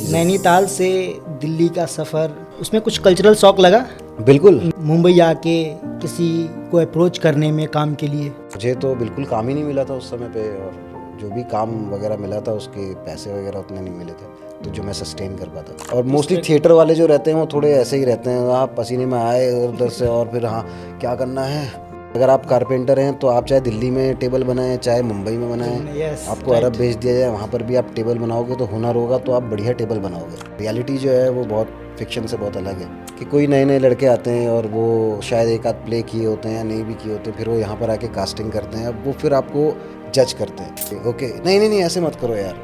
नैनीताल से दिल्ली का सफ़र, उसमें कुछ कल्चरल शॉक लगा? बिल्कुल। मुंबई आके किसी को अप्रोच करने में काम के लिए? मुझे तो बिल्कुल काम ही नहीं मिला था उस समय पे, और जो भी काम वगैरह मिला था उसके पैसे वगैरह उतने नहीं मिले थे तो जो मैं सस्टेन कर पाता। और मोस्टली थिएटर वाले जो रहते हैं वो थोड़े ऐसे ही रहते हैं, हाँ पसीने में आए उधर से और फिर हाँ क्या करना है। अगर आप कारपेंटर हैं तो आप चाहे दिल्ली में टेबल बनाएं चाहे मुंबई में बनाएं, Yes, आपको अरब भेज दिया जाए वहाँ पर भी आप टेबल बनाओगे तो हुनर होगा तो आप बढ़िया टेबल बनाओगे। रियलिटी जो है वो बहुत फिक्शन से बहुत अलग है कि कोई नए नए लड़के आते हैं और वो शायद एक आध प्ले किए होते हैं या नहीं भी किए होते, फिर वो यहाँ पर आके कास्टिंग करते हैं, अब वो फिर आपको जज करते हैं। ओके नहीं ऐसे मत करो यार,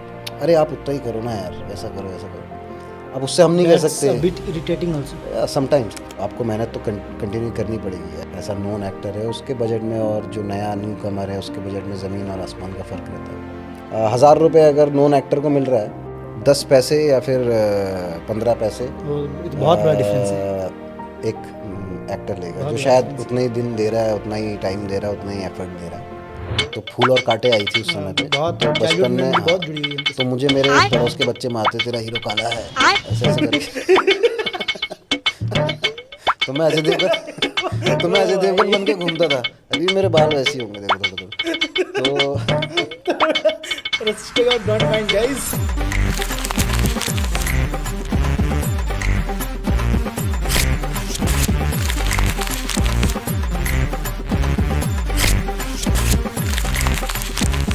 अरे आप उतना ही करो ना यार, ऐसा करो वैसा करो। अब उससे हम नहीं कह सकते। Bit irritating also. समटाइम्स आपको मेहनत तो कंटिन्यू करनी पड़ेगी यार। ऐसा नॉन एक्टर है उसके बजट में और जो नया न्यू कमर है उसके बजट में ज़मीन और आसमान का फ़र्क रहता है। 1000 रुपये अगर नॉन एक्टर को मिल रहा है, 10 पैसे या फिर 15 पैसे बहुत बड़ा डिफरेंस है। एक एक्टर लेगा जो शायद उतने ही दिन दे रहा है, उतना ही टाइम दे रहा है, उतना ही एफर्ट दे रहा है। तो फूल और कांटे आई थी उस समय पे, बहुत तो बचपन में बहुत जुड़ी हुई है। तो मुझे मेरे पड़ोस के बच्चे मारते, तेरा हीरो काला है ऐसे ऐसे करके। तो मैं अजय देवगन बन के घूमता था। अभी मेरे बाल वैसे ही होंगे, देखो थोड़ा तो डोंट माइंड गाइस।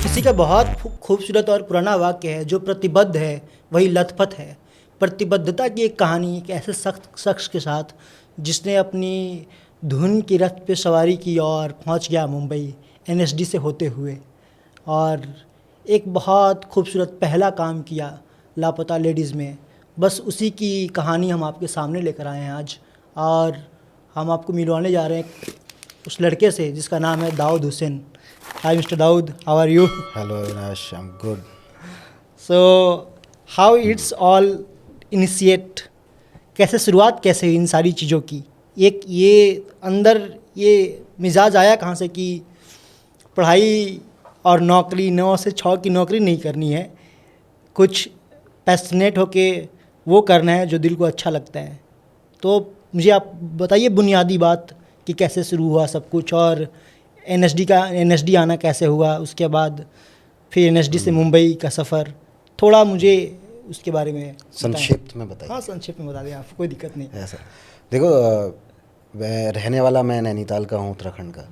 किसी का बहुत खूबसूरत और पुराना वाक्य है, जो प्रतिबद्ध है वही लथपथ है। प्रतिबद्धता की एक कहानी एक ऐसे सख्त शख्स के साथ जिसने अपनी धुन की रथ पे सवारी की और पहुंच गया मुंबई एनएसडी से होते हुए, और एक बहुत खूबसूरत पहला काम किया लापता लेडीज़ में। बस उसी की कहानी हम आपके सामने लेकर आए हैं आज, और हम आपको मिलवाने जा रहे हैं उस लड़के से जिसका नाम है Dawood Hussain. Hi mister Dawood, how are you? Hello Avinash, I am good. So how it's all initiate, कैसे शुरुआत कैसे हुई इन सारी चीज़ों की? एक ये अंदर ये मिजाज आया कहाँ से कि पढ़ाई और नौकरी 9 से 6 की नौकरी नहीं करनी है, कुछ पैशनेट होके वो करना है जो दिल को अच्छा लगता है? तो मुझे आप बताइए बुनियादी बात कि कैसे शुरू हुआ सब कुछ, और एनएसडी आना कैसे हुआ, उसके बाद फिर एनएसडी से मुंबई का सफ़र, थोड़ा मुझे उसके बारे में संक्षिप्त में बताइए। हाँ संक्षिप्त में बता दें आप, कोई दिक्कत नहीं। ऐसा देखो, मैं रहने वाला मैं नैनीताल का हूँ, उत्तराखंड का।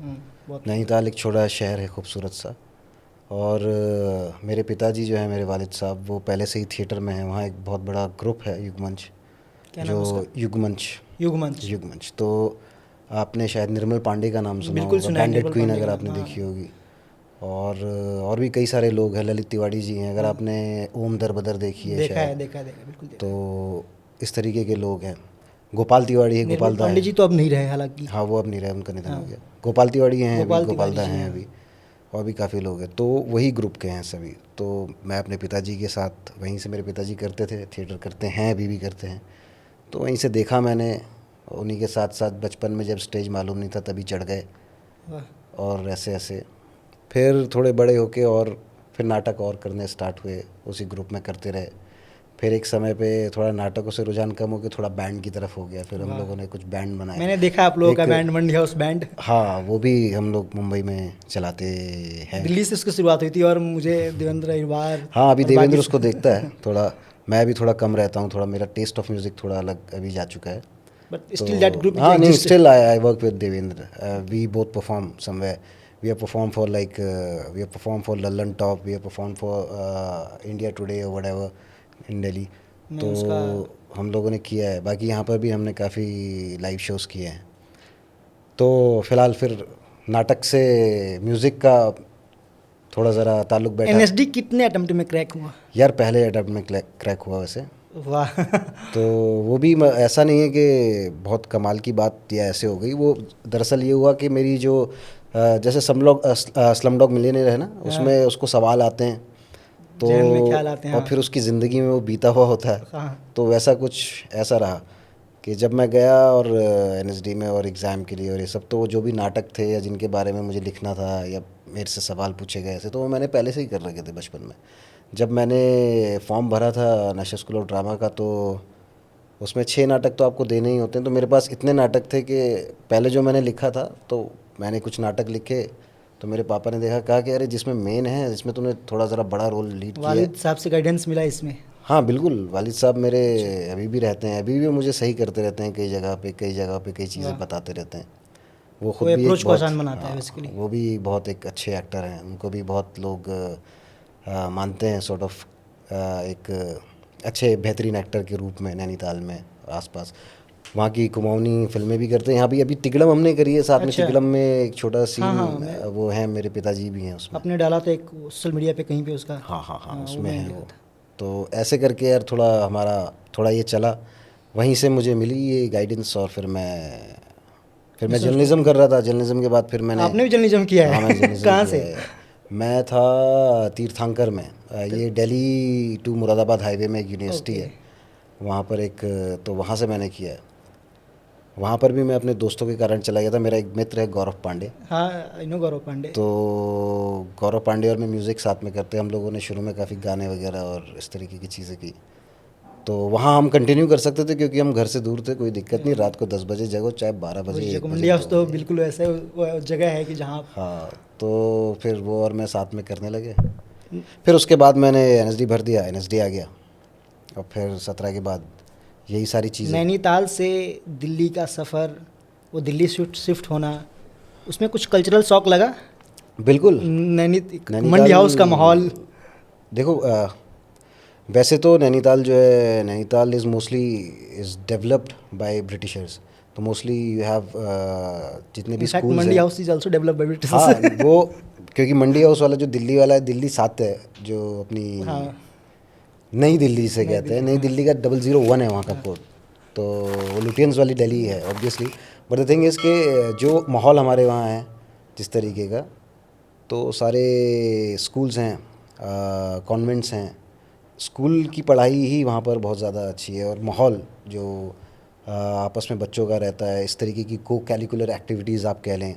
नैनीताल एक छोटा शहर है खूबसूरत सा, और मेरे पिताजी जो है मेरे वालिद साहब वो पहले से ही थिएटर में हैं। वहाँ एक बहुत बड़ा ग्रुप है युगमंच, जो युगमंच। तो आपने शायद निर्मल पांडे का नाम सुना होगा, बैंडेड क्वीन अगर आपने देखी होगी, और भी कई सारे लोग हैं, ललित तिवारी जी हैं, अगर आपने ओम दरबदर देखी है शायद, देखा है बिल्कुल। तो इस तरीके के लोग हैं। गोपाल तिवारी है, गोपाल दा पांडे जी तो अब नहीं रहे हालांकि। हाँ वो अब नहीं रहे, उनका निधन हो गया। गोपाल तिवारी हैं अभी, गोपाल दा हैं अभी, और भी काफ़ी लोग हैं। तो वही ग्रुप के हैं सभी। तो मैं अपने पिताजी के साथ, वहीं से मेरे पिताजी करते थे, थिएटर करते हैं अभी भी करते हैं, तो वहीं से देखा मैंने। उन्हीं के साथ साथ बचपन में जब स्टेज मालूम नहीं था तभी चढ़ गए, और ऐसे ऐसे फिर थोड़े बड़े होके और फिर नाटक और करने स्टार्ट हुए, उसी ग्रुप में करते रहे। फिर एक समय पे थोड़ा नाटकों से रुझान कम हो गया, थोड़ा बैंड की तरफ हो गया, फिर हम लोगों ने कुछ बैंड बनाए। मैंने देखा आप लोगों का बैंड बन गया उस बैंड। हाँ वो भी हम लोग मुंबई में चलाते हैं। दिल्ली से उसकी शुरुआत हुई थी, और मुझे देवेंद्र अहिरबार, हाँ अभी देवेंद्र उसको देखता है थोड़ा, मैं भी थोड़ा कम रहता हूँ, थोड़ा मेरा टेस्ट ऑफ म्यूज़िक थोड़ा अलग अभी जा चुका है। बट स्टिल दैट ग्रुप, हाँ नहीं, still I work with Devendra. We both perform somewhere, we have performed for like we have performed for Lallan Top, we have performed for India Today or whatever in Delhi. तो हम लोगों ने किया है, बाकी यहाँ पर भी हमने काफ़ी लाइव शोज़ किए हैं। तो फ़िलहाल फिर नाटक से म्यूज़िक का थोड़ा ज़रा ताल्लुक़ बैठा। एनएसडी कितने अटेम्प्ट में क्रैक हुआ? यार पहले अटेम्प्ट में क्रैक हुआ वैसे। वाह। तो वो भी ऐसा नहीं है कि बहुत कमाल की बात या ऐसे हो गई, वो दरअसल ये हुआ कि मेरी जो जैसे स्लम डॉग मिलियनेयर है ना, उसमें उसको सवाल आते हैं तो में ख्याल आते हैं, और फिर उसकी ज़िंदगी में वो बीता हुआ होता है। तो वैसा कुछ ऐसा रहा कि जब मैं गया और एनएसडी में और एग्ज़ाम के लिए और ये सब, तो जो भी नाटक थे या जिनके बारे में मुझे लिखना था या मेरे से सवाल पूछे गए थे, तो वो मैंने पहले से ही कर रखे थे बचपन में। जब मैंने फॉर्म भरा था नेशनल स्कूल ऑफ ड्रामा का, तो उसमें 6 नाटक तो आपको देने ही होते हैं। तो मेरे पास इतने नाटक थे कि पहले जो मैंने लिखा था, तो मैंने कुछ नाटक लिखे, तो मेरे पापा ने देखा, कहा कि अरे जिसमें मेन है, जिसमें तूने थोड़ा ज़रा बड़ा रोल लीड किया है। वालिद साहब से गाइडेंस मिला इसमें? हाँ बिल्कुल, वालिद साहब मेरे अभी भी रहते हैं, अभी भी वो मुझे सही करते रहते हैं, कई जगह पे बताते रहते हैं। वो खुद भी अप्रोच एक को बहुत, आसान बनाता है हाँ, बेसिकली। वो भी बहुत एक अच्छे एक्टर हैं। उनको भी बहुत लोग मानते हैं सॉर्ट ऑफ एक अच्छे बेहतरीन एक्टर के रूप में नैनीताल में आसपास। वहाँ की कुमाऊनी फिल्में भी करते हैं। यहाँ भी अभी तिगड़म हमने करी है साथ में। अच्छा। तिगड़म में एक छोटा सीन, हाँ हाँ, मैं वो है, मेरे पिताजी भी हैं उसमें। आपने डाला था एक सोशल मीडिया पे कहीं पे उसका। हाँ, वो उसमें मैंने है देखा वो। था। तो ऐसे करके यार थोड़ा हमारा थोड़ा ये चला, वहीं से मुझे मिली ये गाइडेंस। और फिर मैं नेशनल स्कूल जर्नलिज्म कर रहा था। जर्नलिज्म के बाद फिर मैंने, आपने भी जर्नलिज्म किया हाँ मैंने है? जर्नलिज्म कहाँ किया से? है। मैं था तीर्थंकर में, ये दिल्ली टू मुरादाबाद हाईवे में एक यूनिवर्सिटी ओके। है, वहाँ पर एक, तो वहाँ से मैंने किया है। वहाँ पर भी मैं अपने दोस्तों के कारण चला गया था। मेरा एक मित्र है गौरव पांडे, हाँ, आई नो गौरव पांडे। तो गौरव पांडे और मैं म्यूज़िक साथ में करते हैं। हम लोगों ने शुरू में काफ़ी गाने वगैरह और इस तरीके की चीज़ें की। तो वहाँ हम कंटिन्यू कर सकते थे क्योंकि हम घर से दूर थे, कोई दिक्कत नहीं। रात को 10 बजे जगो, चाहे 12 बजे, 1 बजे, मंडी हाउस 2 तो बजे। बिल्कुल वैसे वो जगह है कि जहाँ आप। हाँ, तो फिर वो और मैं साथ में करने लगे। फिर उसके बाद मैंने एनएसडी भर दिया, एनएसडी आ गया, और फिर 17 के बाद यही सारी चीज़ें। नैनीताल से दिल्ली का सफ़र, वो दिल्ली शिफ्ट होना, उसमें कुछ कल्चरल शॉक लगा? बिल्कुल। नैनीताल मंडी हाउस का माहौल। देखो, वैसे तो नैनीताल जो है, Nainital is mostly is developed by Britishers. तो मोस्टली यू हैव जितने भी इनफैक्ट स्कूल्स मंडी हैं, house is also developed by हाँ ब्रिटिशर्स। वो, क्योंकि मंडी हाउस वाला जो दिल्ली वाला है, दिल्ली 7 है, जो अपनी हाँ, नई दिल्ली से नई कहते हैं। दिल्ली, नई हाँ। दिल्ली का 001 है वहाँ का कोड। तो वो लुटियंस वाली दिल्ली है obviously. But the thing is के जो माहौल हमारे वहाँ है जिस तरीके का, तो सारे स्कूल्स हैं, कॉन्वेंट्स हैं, स्कूल की पढ़ाई ही वहाँ पर बहुत ज़्यादा अच्छी है। और माहौल जो आपस में बच्चों का रहता है, इस तरीके की को कैरिकुलर एक्टिविटीज़ आप कह लें,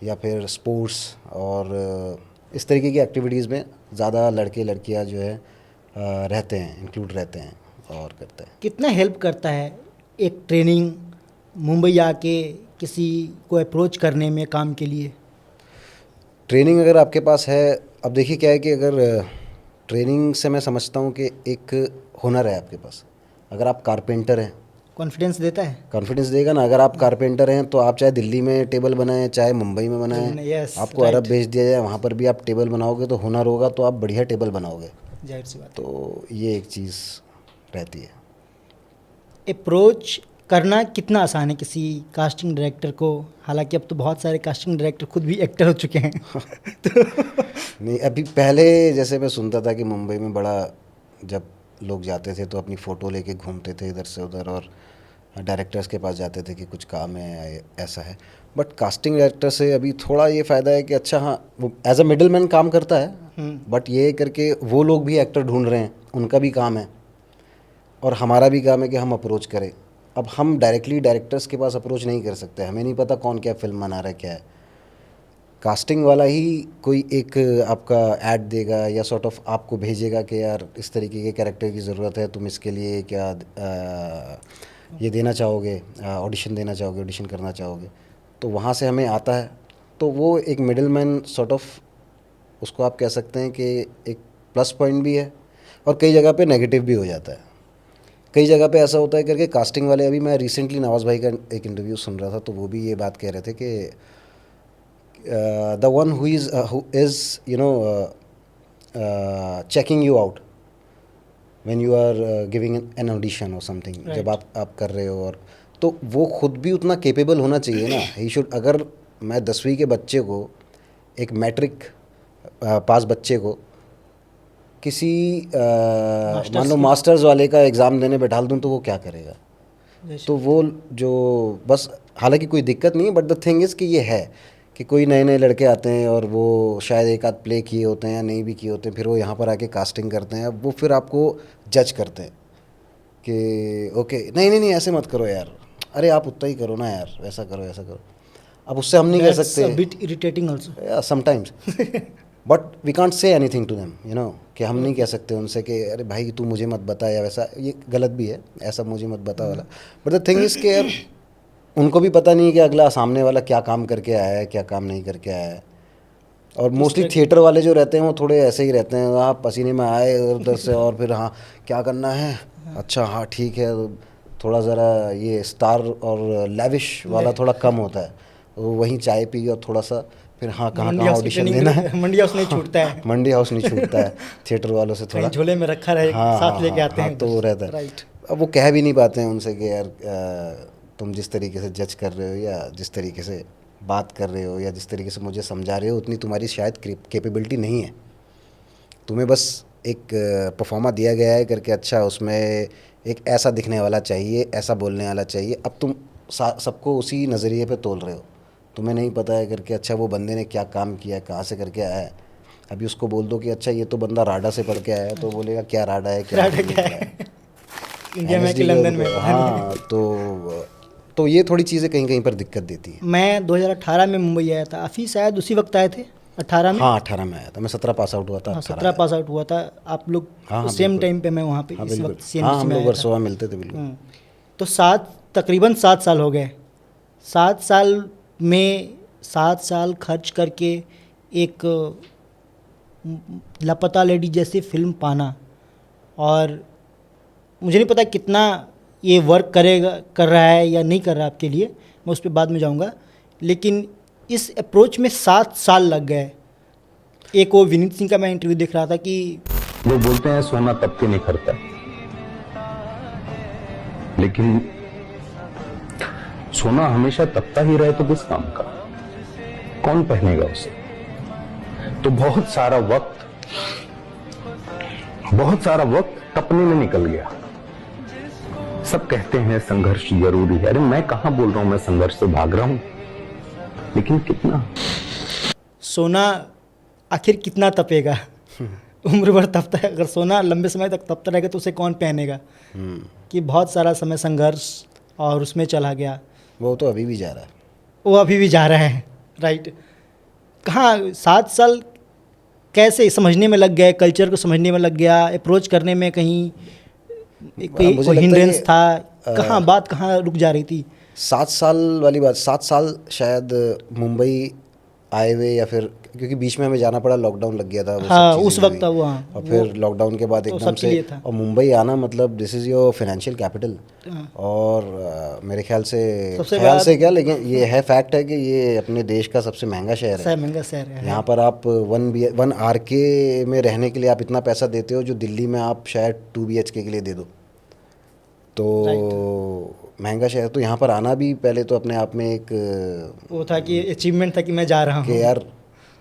या फिर स्पोर्ट्स और इस तरीके की एक्टिविटीज़ में ज़्यादा लड़के लड़कियाँ जो है रहते हैं, इंक्लूड रहते हैं और करते हैं। कितना हेल्प करता है एक ट्रेनिंग मुंबई आके किसी को अप्रोच करने में काम के लिए? ट्रेनिंग अगर आपके पास है, अब देखिए क्या है कि अगर ट्रेनिंग से मैं समझता हूँ कि एक हुनर है आपके पास। अगर आप कारपेंटर हैं, कॉन्फिडेंस देता है? कॉन्फिडेंस देगा ना। अगर आप कारपेंटर हैं तो आप चाहे दिल्ली में टेबल बनाएं, चाहे मुंबई में बनाएं, यस, आपको राइट। अरब भेज दिया जाए, वहाँ पर भी आप टेबल बनाओगे तो हुनर होगा, तो आप बढ़िया टेबल बनाओगे। जाहिर सी बात। तो ये एक चीज़ रहती है। अप्रोच करना कितना आसान है किसी कास्टिंग डायरेक्टर को? हालांकि अब तो बहुत सारे कास्टिंग डायरेक्टर खुद भी एक्टर हो चुके हैं। तो नहीं, अभी पहले जैसे मैं सुनता था कि मुंबई में बड़ा, जब लोग जाते थे तो अपनी फ़ोटो लेके घूमते थे इधर से उधर, और डायरेक्टर्स के पास जाते थे कि कुछ काम है, ऐसा है। बट कास्टिंग डायरेक्टर से अभी थोड़ा ये फ़ायदा है कि अच्छा, हाँ वो एज अ मिडल मैन काम करता है, बट ये करके वो लोग भी एक्टर ढूंढ रहे हैं, उनका भी काम है और हमारा भी काम है कि हम अप्रोच करें। अब हम डायरेक्टली डायरेक्टर्स के पास अप्रोच नहीं कर सकते, हमें नहीं पता कौन क्या फ़िल्म बना रहा है, क्या है। कास्टिंग वाला ही कोई एक आपका ऐड देगा या सॉर्ट ऑफ आपको भेजेगा कि यार इस तरीके के कैरेक्टर की ज़रूरत है, तुम इसके लिए क्या ये देना चाहोगे, ऑडिशन देना चाहोगे, ऑडिशन करना चाहोगे। तो वहाँ से हमें आता है, तो वो एक मिडिल मैन सॉर्ट ऑफ, उसको आप कह सकते हैं कि एक प्लस पॉइंट भी है और कई जगह पे नेगेटिव भी हो जाता है। कई जगह पे ऐसा होता है करके कास्टिंग वाले, अभी मैं रिसेंटली नवाज़ भाई का एक इंटरव्यू सुन रहा था, तो वो भी ये बात कह रहे थे कि the one who is checking you out when you are giving an audition or something, Right. जब आप कर रहे हो, और तो वो खुद भी उतना केपेबल होना चाहिए ना। ही शुड, अगर मैं 10वीं के बच्चे को, एक मैट्रिक पास बच्चे को किसी मान लो मास्टर्स वाले का एग्ज़ाम देने बैठाल दूँ तो वो क्या करेगा? तो वो जो बस, हालांकि कोई दिक्कत नहीं है, बट द थिंग इज़ कि ये है कि कोई नए नए लड़के आते हैं और वो शायद एक आध प्ले किए होते हैं या नहीं भी किए होते हैं, फिर वो यहाँ पर आके कास्टिंग करते हैं। अब वो फिर आपको जज करते हैं कि ओके, नहीं नहीं नहीं ऐसे मत करो यार, अरे आप उतना ही करो ना यार, ऐसा करो ऐसा करो। अब उससे हम नहीं कह सकते, bit irritating also sometimes. But we can't say anything to them, you know, कि हम नहीं कह सकते उनसे कि अरे भाई तू मुझे मत बता, या वैसा, ये गलत भी है, ऐसा मुझे मत बता वाला। बट द थिंग इज़ कि यार उनको भी पता नहीं है कि अगला सामने वाला क्या काम करके आया है, क्या काम नहीं करके आया है। और मोस्टली थिएटर वाले जो रहते हैं वो थोड़े ऐसे ही रहते हैं, हाँ पसीने में आए उधर से और फिर हाँ क्या करना है, अच्छा हाँ ठीक है, थोड़ा ज़रा ये स्टार और लैविश वाला थोड़ा कम होता है। वो वहीं चाय पी और थोड़ा सा फिर हाँ कहाँ मंडी कहाँ हाउस की ऑडिशन ट्रेनिंग देना है। मंडी हाउस नहीं छूटता है। मंडी हाउस नहीं छूटता है थिएटर वालों से थोड़ा, कहीं झोले में रखा रहे, हाँ साथ हाँ लेके हाँ आते हाँ, हैं तो वो रहता है। राइट। अब वो कह भी नहीं पाते हैं उनसे कि यार तुम जिस तरीके से जज कर रहे हो या जिस तरीके से बात कर रहे हो या जिस तरीके से मुझे समझा रहे हो उतनी तुम्हारी शायद कैपेबिलिटी नहीं है। तुम्हें बस एक परफॉर्मा दिया गया है करके, अच्छा उसमें एक ऐसा दिखने वाला चाहिए, ऐसा बोलने वाला चाहिए। अब तुम सबको उसी नज़रिए पे तोल रहे हो, तुम्हें नहीं पता है करके अच्छा वो बंदे ने क्या काम किया है, कहाँ से करके आया है। अभी उसको बोल दो कि अच्छा ये तो बंदा राडा से पढ़ के आया है, तो बोलेगा क्या राडा है, क्या राडा नहीं क्या है। है, इंडिया में कि NSD लंदन में, का पता नहीं। हाँ, तो ये थोड़ी चीज़ें कहीं कहीं पर दिक्कत देती हैं। मैं 2018 में मुंबई आया था, अभी शायद उसी वक्त आए थे 18 में। हाँ 18 में आया था मैं, 17 पास आउट हुआ था, हाँ 18 17 पास आउट हुआ था आप लोग, हाँ हाँ सेम बिल्कुल, टाइम पे मैं वहाँ पे हाँ इस बिल्कुल, वक्त हाँ CNBC हम में लोग आया था। वर्सोवा मिलते थे बिल्कुल। तो तकरीबन 7 साल हो गए। 7 साल में 7 साल खर्च करके एक लापता लेडी जैसी फिल्म पाना, और मुझे नहीं पता कितना ये वर्क कर रहा है या नहीं कर रहा आपके लिए, मैं उस पर बाद में जाऊंगा, लेकिन इस अप्रोच में 7 साल लग गए। एक वो विनीत सिंह का मैं इंटरव्यू देख रहा था कि लोग बोलते हैं सोना तब के निखरता, लेकिन सोना हमेशा तपता ही रहे तो किस काम का, कौन पहनेगा उसे। तो बहुत सारा वक्त तपने में निकल गया। सब कहते हैं संघर्ष जरूरी है, अरे मैं कहां बोल रहा हूं मैं संघर्ष से भाग रहा हूं, लेकिन कितना सोना आखिर कितना तपेगा। उम्र भर तपता है, अगर सोना लंबे समय तक तपता रहेगा तो उसे कौन पहनेगा। कि बहुत सारा समय संघर्ष और उसमें चला गया। वो तो अभी भी जा रहा है। वो अभी भी जा रहा है, राइट। कहाँ 7 साल कैसे समझने में लग गए, कल्चर को समझने में लग गया, अप्रोच करने में कहीं कोई मुझे लगता है हिंड्रेंस कि, था, कहाँ बात कहाँ रुक जा रही थी। 7 साल वाली बात, 7 साल शायद मुंबई आए हुए, या फिर क्योंकि बीच में हमें जाना पड़ा, लॉकडाउन लग गया था, वो हाँ सब चीज़ें उस भी वक्त हुई। वो, हाँ और फिर लॉकडाउन के बाद तो एकदम सबके से, लिए था। और मुंबई आना मतलब this is your financial capital. और मेरे ख्याल से, सबसे ख्याल बड़ा- से क्या, लेकिन ये है फैक्ट है कि ये अपने देश का सबसे महंगा शहर है। महंगा शहर है। यहाँ पर आप 1 RK में रहने के लिए आप इतना पैसा देते हो जो दिल्ली में आप शायद 2 BHK के लिए दे दो। तो महंगा शहर, तो यहाँ पर आना भी पहले तो अपने आप में एक वो था कि अचीवमेंट था कि मैं जा रहा हूँ। कि यार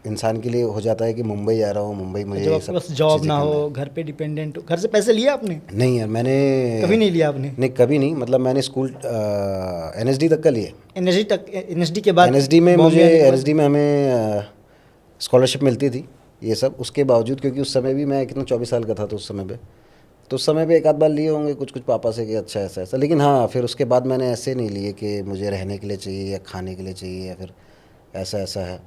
इंसान के लिए हो जाता है कि मुंबई जा रहा हूँ, मुंबई मुझे जब ये आपके सब पास जॉब चीज़ें ना करना हो, घर पे डिपेंडेंट हो। घर से पैसे लिए आपने? है। नहीं यार, मैंने कभी नहीं लिया आपने? नहीं, कभी नहीं। मतलब मैंने स्कूल NSD तक का लिए। NSD के बाद NSD में बॉम्बे मुझे, आने के बाद? NSD में हमें स्कॉलरशिप मिलती थी ये सब। उसके बावजूद, क्योंकि उस समय भी मैं कितना 24 साल का था, तो उस समय पे, एक आध बार लिए होंगे कुछ कुछ पापा से कि अच्छा ऐसा ऐसा। लेकिन हाँ, फिर उसके बाद मैंने ऐसे नहीं लिए कि मुझे रहने के लिए चाहिए या खाने के लिए चाहिए या फिर ऐसा ऐसा है,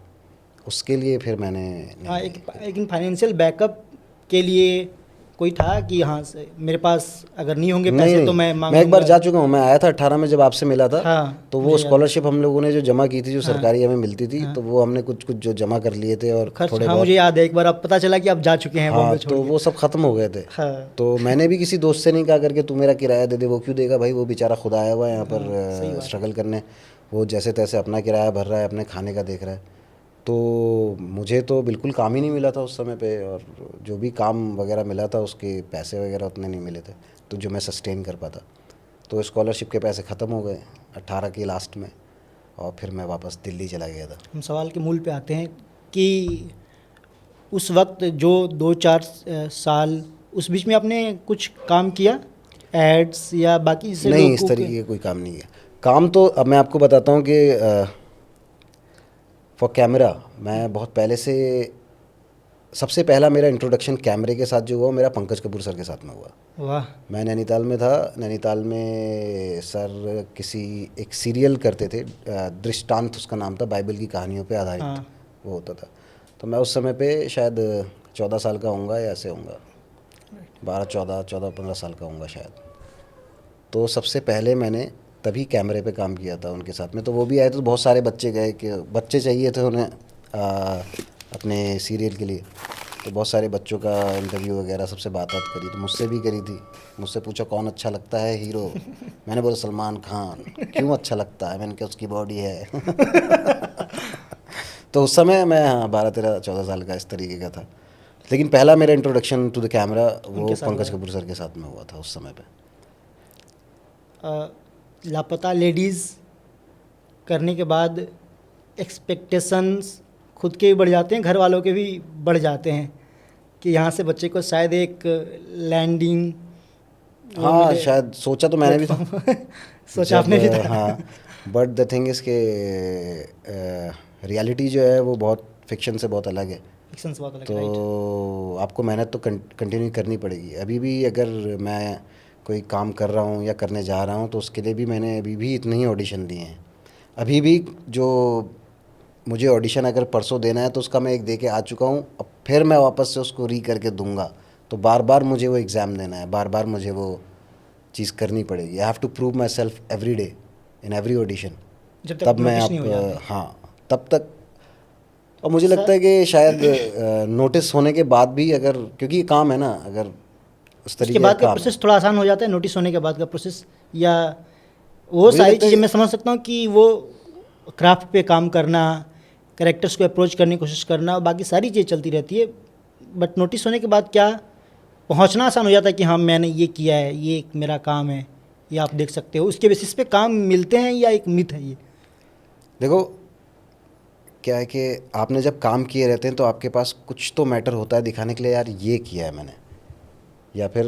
उसके लिए फिर मैंने नहीं हाँ, लिए। लेकिन फाइनेंशियल बैकअप के लिए कोई था कि हाँ मेरे पास अगर नहीं होंगे पैसे नहीं तो नहीं, मैं मैं एक बार मांगूंगा। जा चुका हूँ। मैं आया था 18 में जब आपसे मिला था। हाँ, तो वो मुझे याद है। स्कॉलरशिप हम लोगों ने जो जमा की थी, जो हाँ, सरकारी हमें मिलती थी, हाँ। तो वो हमने कुछ कुछ जो जमा कर लिए थे और खर्च, थोड़े हाँ बहुत, मुझे याद है, एक बार अब पता चला कि आप जा चुके हैं बॉम्बे हाँ, छोड़ तो के। वो सब खत्म हो गए थे। हाँ, तो मैंने भी किसी दोस्त से नहीं कहा करके तू मेरा किराया दे दे। वो क्यों देगा भाई, वो बेचारा खुद आया हुआ है यहाँ सही पर बात स्ट्रगल करने। वो जैसे तैसे अपना किराया भर रहा है, अपने खाने का देख रहा है। तो मुझे तो बिल्कुल काम ही नहीं मिला था उस समय पे, और जो भी काम वगैरह मिला था उसके पैसे वगैरह उतने नहीं मिले थे तो जो मैं सस्टेन कर पाता। तो स्कॉलरशिप के पैसे ख़त्म हो गए 18 के लास्ट में, और फिर मैं वापस दिल्ली चला गया था। हम सवाल के मूल पे आते हैं कि उस वक्त जो 2-4 साल, उस बीच में आपने कुछ काम किया, एड्स या बाकी से नहीं, लोगों इस तरीके का कोई काम नहीं है। काम तो अब मैं आपको बताता हूँ कि फॉर कैमरा मैं बहुत पहले से, सबसे पहला मेरा इंट्रोडक्शन कैमरे के साथ जो हुआ मेरा पंकज कपूर सर के साथ में हुआ। वाह। मैं नैनीताल में था। नैनीताल में सर किसी एक सीरियल करते थे, दृष्टांत उसका नाम था, बाइबल की कहानियों पे आधारित हाँ। वो होता था। तो मैं उस समय पे शायद 14 साल का होऊंगा या ऐसे होऊंगा, 14 15 साल का होऊंगा शायद। तो सबसे पहले मैंने तभी कैमरे पे काम किया था उनके साथ में। तो वो भी आए तो बहुत सारे बच्चे गए कि बच्चे चाहिए थे उन्हें अपने सीरियल के लिए। तो बहुत सारे बच्चों का इंटरव्यू वगैरह सबसे बात करी, तो मुझसे भी करी थी। मुझसे पूछा कौन अच्छा लगता है हीरो, मैंने बोला सलमान खान। क्यों अच्छा लगता है, मैंने कहा उसकी बॉडी है। तो उस समय मैं 12 13 14 साल का इस तरीके का था। लेकिन पहला मेरा इंट्रोडक्शन टू द कैमरा वो उनके साथ पंकज हुआ। कपूर सर के साथ में हुआ था उस समय पे। लापता लेडीज़ करने के बाद एक्सपेक्टेशंस खुद के भी बढ़ जाते हैं, घर वालों के भी बढ़ जाते हैं कि यहाँ से बच्चे को शायद एक लैंडिंग हाँ शायद सोचा तो मैंने भी था। सोचा आपने भी था। हाँ, बट द थिंग इज़ के रियलिटी जो है वो बहुत फिक्शन से बहुत अलग है। Fictions बहुत अलग है, right? तो आपको मेहनत तो कंटिन्यू करनी पड़ेगी। अभी भी अगर मैं कोई काम कर रहा हूँ या करने जा रहा हूँ तो उसके लिए भी मैंने अभी भी इतने ही ऑडिशन दिए हैं। अभी भी जो मुझे ऑडिशन अगर परसों देना है तो उसका मैं एक दे के आ चुका हूँ, अब फिर मैं वापस से उसको री करके दूंगा। तो बार बार मुझे वो एग्ज़ाम देना है, बार बार मुझे वो चीज़ करनी पड़ेगी। I have to prove myself every day in every audition. जब तक तब मैं notice नहीं हो जाते। हाँ तब तक। और मुझे लगता है कि शायद नोटिस होने के बाद भी अगर, क्योंकि ये काम है ना, अगर उस उसके तरीके बाद का का काम प्रोसेस थोड़ा आसान हो जाता है, नोटिस होने के बाद का प्रोसेस, या वो मुझे सारी लगता है चीज़ें कि- मैं समझ सकता हूँ कि वो क्राफ्ट पे काम करना, कैरेक्टर्स को अप्रोच करने की कोशिश करना, बाकी सारी चीज़ें चलती रहती है। बट नोटिस होने के बाद क्या पहुँचना आसान हो जाता है कि हाँ मैंने ये किया है, ये एक मेरा काम है, ये आप देख सकते हो। उसके बेसिस पे काम मिलते हैं या एक मिथ है ये? देखो क्या है कि आपने जब काम किए रहते हैं तो आपके पास कुछ तो मैटर होता है दिखाने के लिए, यार ये किया है मैंने। या फिर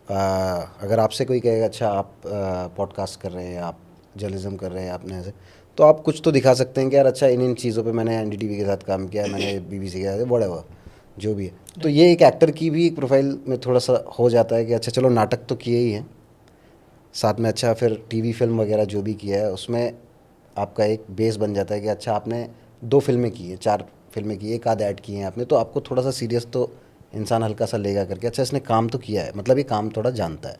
अगर आपसे कोई कहेगा अच्छा आप पॉडकास्ट कर रहे हैं, आप जर्नलिज्म कर रहे हैं, आपने ऐसे, तो आप कुछ तो दिखा सकते हैं कि यार अच्छा इन इन चीज़ों पे मैंने एनडीटीवी के साथ काम किया है, मैंने बीबीसी के साथ, व्हाटएवर जो भी है। तो ये एक एक्टर की भी एक प्रोफाइल में थोड़ा सा हो जाता है कि अच्छा चलो नाटक तो किए ही हैं, साथ में अच्छा फिर टीवी फिल्म वगैरह जो भी किया है उसमें आपका एक बेस बन जाता है कि अच्छा आपने 2 फिल्में की है, 4 फिल्में की है, एक आध ऐड किए हैं आपने, तो आपको थोड़ा सा सीरियस तो इंसान हल्का सा लेगा करके, अच्छा इसने काम तो किया है, मतलब ये काम थोड़ा जानता है,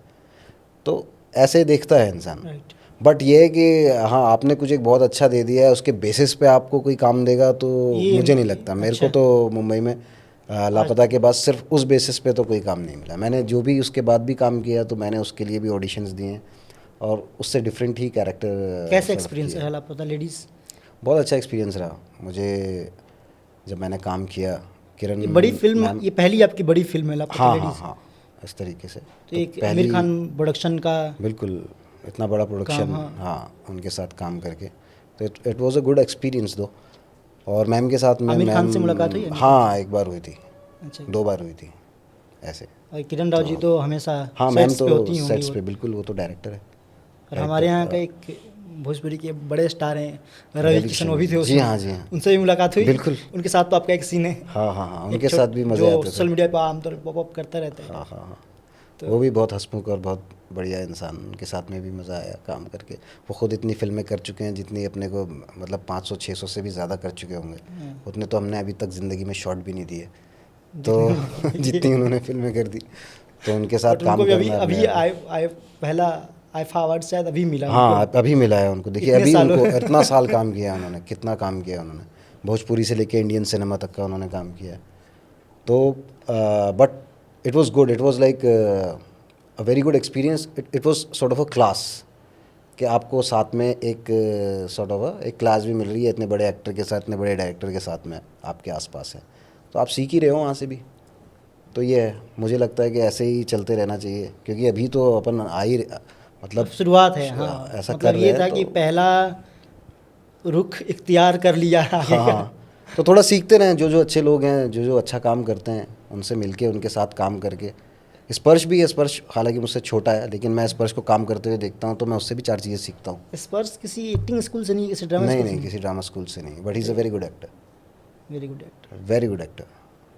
तो ऐसे देखता है इंसान। राइट। बट ये है कि हाँ आपने कुछ एक बहुत अच्छा दे दिया है, उसके बेसिस पे आपको कोई काम देगा तो ये मुझे नहीं लगता। मेरे को अच्छा। तो मुंबई में लापता के बाद सिर्फ उस बेसिस पे तो कोई काम नहीं मिला। मैंने जो भी उसके बाद भी काम किया तो मैंने उसके लिए भी ऑडिशंस दिए हैं और उससे डिफरेंट ही कैरेक्टर। कैसे एक्सपीरियंस रहा लापता लेडीज़? बहुत अच्छा एक्सपीरियंस रहा मुझे जब मैंने काम किया। किरण ये बड़ी फिल्म, मैम, ये पहली आपकी बड़ी फिल्म है लापता हाँ हाँ लेडीज़? हाँ इस तरीके से। तो एक आमिर खान प्रोडक्शन का बिल्कुल इतना बड़ा प्रोडक्शन, हाँ। हाँ उनके साथ काम करके तो it was a good experience दो। और मैम के साथ में आमिर खान मैम, से मुलाकात हुई है? हाँ एक बार हुई थी, अच्छा। 2 बार हुई थी ऐसे। और किरण राव जी तो हमेशा हाँ मैम सेट्स पे होती तो ही होंगी सेट्स वो। पे बिल्कुल, वो तो डायरेक्टर है। और हमारे यहाँ का एक भोजपुरी के बड़े स्टार हैं रवि किशन, वो भी थे जी उसमें। हाँ जी हाँ उनसे भी मुलाकात हुई? बिल्कुल। उनके साथ तो आपका एक सीन है। हाँ हाँ हाँ एक उनके साथ भी मज़े जो आते थे। सोशल मीडिया पर आमतौर पर पॉपअप करता रहता है। हाँ हाँ हाँ तो वो भी बहुत हंसमुख और बहुत बढ़िया इंसान, उनके साथ में भी मज़ा आया काम करके। वो खुद इतनी फिल्में कर चुके हैं जितनी अपने को, मतलब 500 600 से भी ज़्यादा कर चुके होंगे। उतने तो हमने अभी तक ज़िंदगी में शॉट भी नहीं दिए, तो जितनी उन्होंने फिल्में कर दी, तो उनके साथ बट काम उनको भी अभी करना अभी अपने आप आए पहला आईफा अवार्ड शायद अभी मिला में। हाँ उनको। अभी मिला है उनको। देखिए इतने अभी सालों उनको इतना साल काम किया है उन्होंने, कितना काम किया उन्होंने, भोजपुरी से लेके इंडियन सिनेमा तक का उन्होंने काम किया है। तो but it was good, it was like a very good experience. It was sort of a class कि आपको साथ में एक सॉर्ट ऑफ एक क्लास भी मिल रही है, इतने बड़े एक्टर के साथ, इतने बड़े डायरेक्टर के साथ में आपके आसपास है, तो आप सीख ही रहे हो वहाँ से भी। तो ये है, मुझे लगता है कि ऐसे ही चलते रहना चाहिए, क्योंकि अभी तो अपन मतलब शुरुआत है। हाँ ऐसा मतलब कर रहे ये हैं था कि तो पहला रुख इख्तियार कर लिया आगे हाँ का। हाँ तो थोड़ा सीखते रहें, जो जो अच्छे लोग हैं, जो जो अच्छा काम करते हैं, उनसे मिलके उनके साथ काम करके। स्पर्श भी है, स्पर्श हालांकि मुझसे छोटा है, लेकिन मैं स्पर्श को काम करते हुए देखता हूँ तो मैं उससे भी 4 चीज़ें सीखता हूँ। स्पर्श किसी एक्टिंग स्कूल से नहीं, किसी ड्रामा नहीं स्कूल से नहीं नहीं? किसी ड्रामा स्कूल से नहीं, but he is a very good actor, very good actor. Very good actor.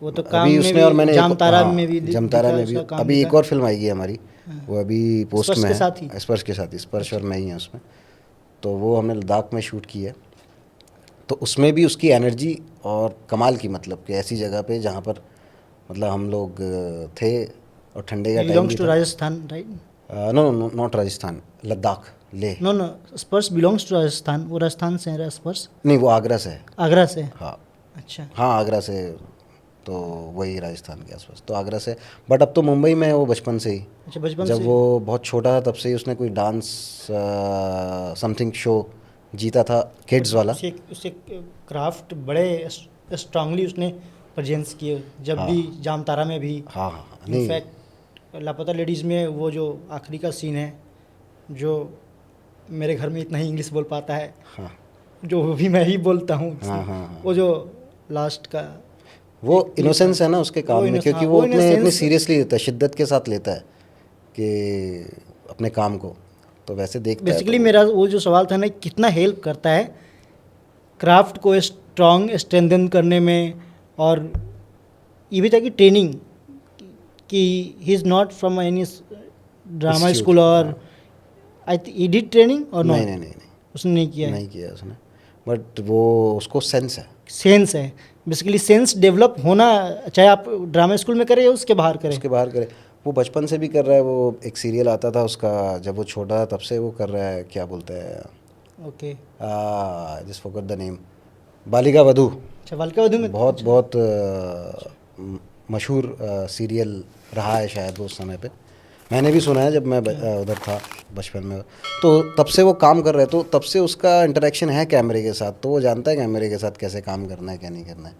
वो तो काम अभी में उसने और भी मैंने जाम तारा हाँ, में भी जमतारा दिखा में भी उसका काम अभी दिखा। एक और फिल्म आएगी हमारी, वो अभी पोस्ट स्पर्श में के है, साथ ही? स्पर्श के साथ ही, स्पर्श और मैं ही हैं उसमें। तो वो हमने लद्दाख में शूट की है। तो उसमें भी उसकी एनर्जी और कमाल की, मतलब कि ऐसी जगह पे जहाँ पर मतलब हम लोग थे और ठंडे का टाइम बिलोंग्स भी टू था। Rajasthan, right? No no not Rajasthan, Ladakh, Leh. No no, Sparsh belongs to Rajasthan, वो राजस्थान से है स्पर्श? नहीं, वो आगरा से है। आगरा से? हाँ अच्छा। हाँ, आगरा से, तो वही राजस्थान के आसपास, तो आगरा से। बट अब तो मुंबई में है वो बचपन से ही। अच्छा, बचपन जब से? वो बहुत छोटा था तब से ही उसने कोई डांस समथिंग शो जीता था, किड्स वाला। उसे उसे क्राफ्ट बड़े स्ट्रांगली उसने प्रेजेंस किए, जब हाँ। भी जामतारा में भी। हाँ हाँ, नहीं इनफैक्ट लापता लेडीज़ में वो जो आखिरी का सीन है, जो मेरे घर में इतना ही इंग्लिश बोल पाता है, हाँ जो वो भी मैं ही बोलता हूँ, हाँ हाँ, वो जो लास्ट का वो एक इनोसेंस है ना उसके काम में, क्योंकि वो अपने इतनी सीरियसली लेता है, शिद्दत के साथ लेता है कि अपने काम को, तो वैसे देखता है। बेसिकली तो मेरा वो जो सवाल था ना, कितना हेल्प करता है क्राफ्ट को स्ट्रॉन्ग स्ट्रेंथन करने में, और ये भी था कि ट्रेनिंग, कि he is not from any drama Institute, school, और हाँ। आई ही डिड ट्रेनिंग और नहीं नॉट? नहीं नहीं नहीं, उसने नहीं किया है? नहीं किया उसने, बट वो उसको सेंस है। सेंस है, बेसिकली सेंस डेवलप होना, चाहे आप ड्रामा स्कूल में करें या उसके बाहर करें। उसके बाहर करे, वो बचपन से भी कर रहा है। वो एक सीरियल आता था उसका, जब वो छोटा था तब से वो कर रहा है, क्या बोलते हैं, ओके। जिस forgot the name, Balika Vadhu. अच्छा, बालिका वधू में? बहुत बहुत मशहूर सीरियल रहा है शायद वो उस समय पे। मैंने भी सुना है जब मैं उधर था बचपन में, तो तब से वो काम कर रहे हैं, तो तब से उसका इंटरेक्शन है कैमरे के साथ, तो वो जानता है कैमरे के साथ कैसे काम करना है, क्या नहीं करना है।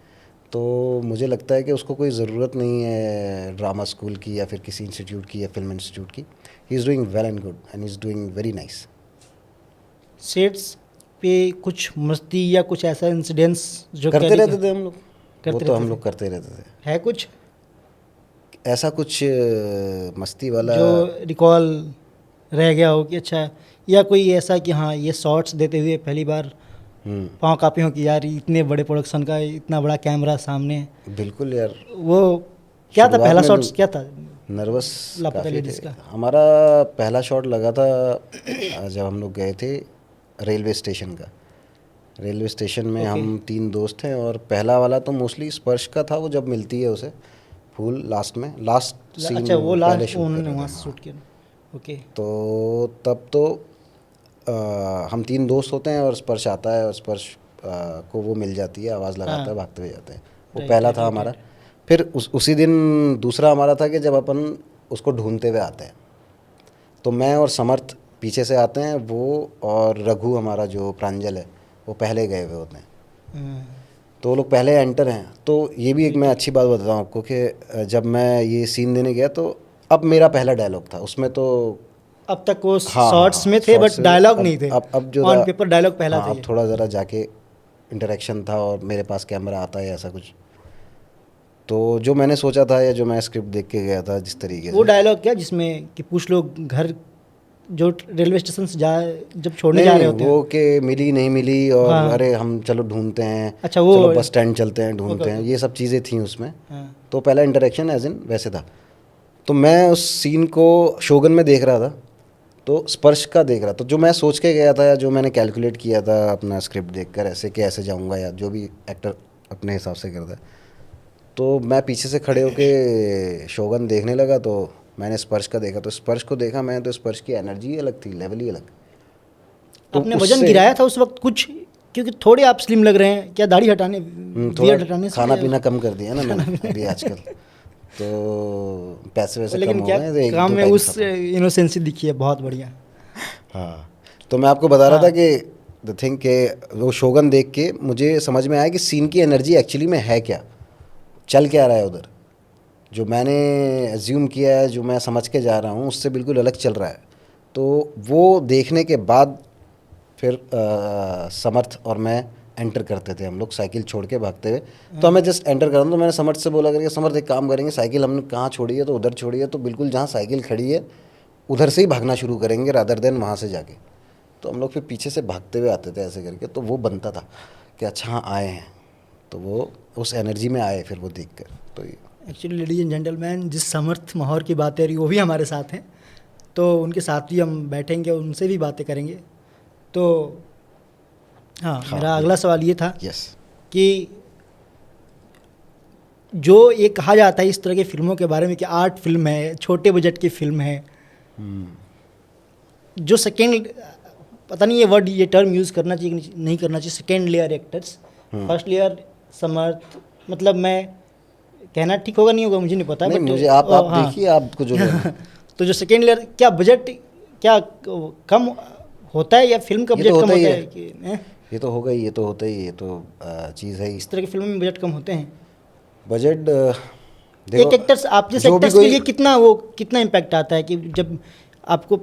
तो मुझे लगता है कि उसको कोई ज़रूरत नहीं है ड्रामा स्कूल की या फिर किसी इंस्टीट्यूट की या फिल्म इंस्टीट्यूट की। He is doing well and good and is doing very nice. Sets पे कुछ मस्ती या कुछ ऐसा इंसिडेंट्स जो करते कैरी रहते थे हम लोग, वो करते तो रहते हम थे? लोग करते रहते थे। है कुछ ऐसा कुछ मस्ती वाला, जो रिकॉल रह गया हो कि अच्छा, या कोई ऐसा कि हाँ ये शॉट्स देते हुए पहली बार पाँव काँपे हो कि यार इतने बड़े प्रोडक्शन का इतना बड़ा कैमरा सामने है? बिल्कुल यार। वो क्या था, शुरुआत पहला में शॉट्स क्या था नर्वस लापता काफ़ी लेडीज़ थे। का? हमारा पहला शॉट लगा था जब हम लोग गए थे रेलवे स्टेशन का। रेलवे स्टेशन में Okay. हम 3 दोस्त हैं, और पहला वाला तो मोस्टली स्पर्श का था, वो जब मिलती है उसे फूल लास्ट में, लास्ट सीन अच्छा, वो पहले लास्ट शूट कर उन्होंने रहे वहाँ थे। से हाँ। शूट किया? ओके। तो तब तो हम 3 दोस्त होते हैं और स्पर्श आता है, और स्पर्श को वो मिल जाती है, आवाज़ लगाता हाँ। है, भागते हुए जाते हैं। वो Right, पहला right, था right, हमारा। फिर उसी दिन दूसरा हमारा था कि जब अपन उसको ढूंढते हुए आते हैं, तो मैं और समर्थ पीछे से आते हैं, वो और रघु हमारा जो प्रांजल है वो पहले गए हुए होते हैं। तो वो लोग पहले एंटर हैं। तो ये भी एक मैं अच्छी बात बताता हूँ आपको कि जब मैं ये सीन देने गया, तो अब मेरा पहला डायलॉग था उसमें, तो अब तक वो हाँ शॉर्ट्स में थे शॉर्ट बट से डायलॉग नहीं थे, अब जो ऑन पेपर डायलॉग पहला हाँ, था अब ये। थोड़ा ज़रा जाके इंटरेक्शन था, और मेरे पास कैमरा आता है ऐसा कुछ। तो जो मैंने सोचा था या जो मैं स्क्रिप्ट देख के गया था जिस तरीके वो से, डायलॉग क्या जिसमें कि कुछ लोग घर जो रेलवे स्टेशन से जा जब छोड़ने नहीं जा रहे होते वो हैं? कि मिली नहीं मिली, और हाँ। अरे हम चलो ढूंढते हैं, अच्छा, वो चलो बस स्टैंड चलते हैं, ओके, ढूंढते हैं, ओके। ये सब चीज़ें थी उसमें। हाँ। तो पहला इंटरेक्शन एज इन वैसे था। तो मैं उस सीन को शोगन में देख रहा था, तो स्पर्श का देख रहा था। तो जो मैं सोच के गया था या जो मैंने कैलकुलेट किया था अपना स्क्रिप्ट देखकर, ऐसे कि ऐसे जाऊंगा, या जो भी एक्टर अपने हिसाब से करता है, तो मैं पीछे से खड़े होके शोगन देखने लगा। तो मैंने स्पर्श का देखा, तो स्पर्श को देखा मैंने, तो स्पर्श की एनर्जी अलग थी, लेवल ही अलग। तो आपने वजन उससे गिराया था उस वक्त कुछ, क्योंकि थोड़े आप स्लिम लग रहे हैं, क्या दाढ़ी हटाने थोड़ा बियर्ड हटाने से? खाना पीना कम कर दिया ना मैंने अभी आजकल, तो पैसे वैसे कम लेकिन हो क्या गए, तो एक काम दो में टाइम उस खाता हूँ। इनोसेंसी दिखी है, बहुत बढ़िया। हाँ, तो मैं आपको बता रहा हाँ। था कि द थिंग के वो शोगन देख के मुझे समझ में आया कि सीन की एनर्जी एक्चुअली में है क्या, चल क्या रहा है उधर। जो मैंने एज्यूम किया है, जो मैं समझ के जा रहा हूँ, उससे बिल्कुल अलग चल रहा है। तो वो देखने के बाद फिर समर्थ और मैं एंटर करते थे, हम लोग साइकिल छोड़ के भागते हुए। तो हमें जस्ट एंटर करना, तो मैंने समर्थ से बोला करके, समर्थ एक काम करेंगे, साइकिल हमने कहाँ छोड़ी है, तो उधर छोड़ी है, तो बिल्कुल जहाँ साइकिल खड़ी है उधर से ही भागना शुरू करेंगे रादर देन वहाँ से जाके। तो हम लोग फिर पीछे से भागते हुए आते थे ऐसे करके। तो वो बनता था कि अच्छा हाँ आए हैं, तो वो उस एनर्जी में आए फिर वो देख कर। तो ये एक्चुअली लेडीज एंड जेंटलमैन, जिस समर्थ माहौर की बातें रही वो भी हमारे साथ हैं, तो उनके साथ भी हम बैठेंगे, उनसे भी बातें करेंगे। तो हाँ, मेरा अगला सवाल ये था यस। कि जो ये कहा जाता है इस तरह की फिल्मों के बारे में कि आर्ट फिल्म है, छोटे बजट की फिल्म है, जो सेकेंड, पता नहीं ये वर्ड, ये टर्म यूज़ करना चाहिए कि नहीं करना चाहिए, second layer actors, first layer समर्थ, मतलब मैं कहना ठीक होगा नहीं होगा मुझे नहीं पता, नहीं, बट मुझे आप हाँ। देखिए, आपको जो तो जो सेकेंड लेयर, क्या बजट क्या कम होता है या फिल्म का ये बजट तो कम होता ही होता है। है कि ये तो होगा ही, ये तो होता ही, ये तो चीज़ है ही। इस तरह की फिल्मों में बजट कम होते हैं? बजट एक एक्टर्स, आप जैसे जो भी एक्टर्स के कोई लिए कितना इम्पैक्ट आता है कि जब आपको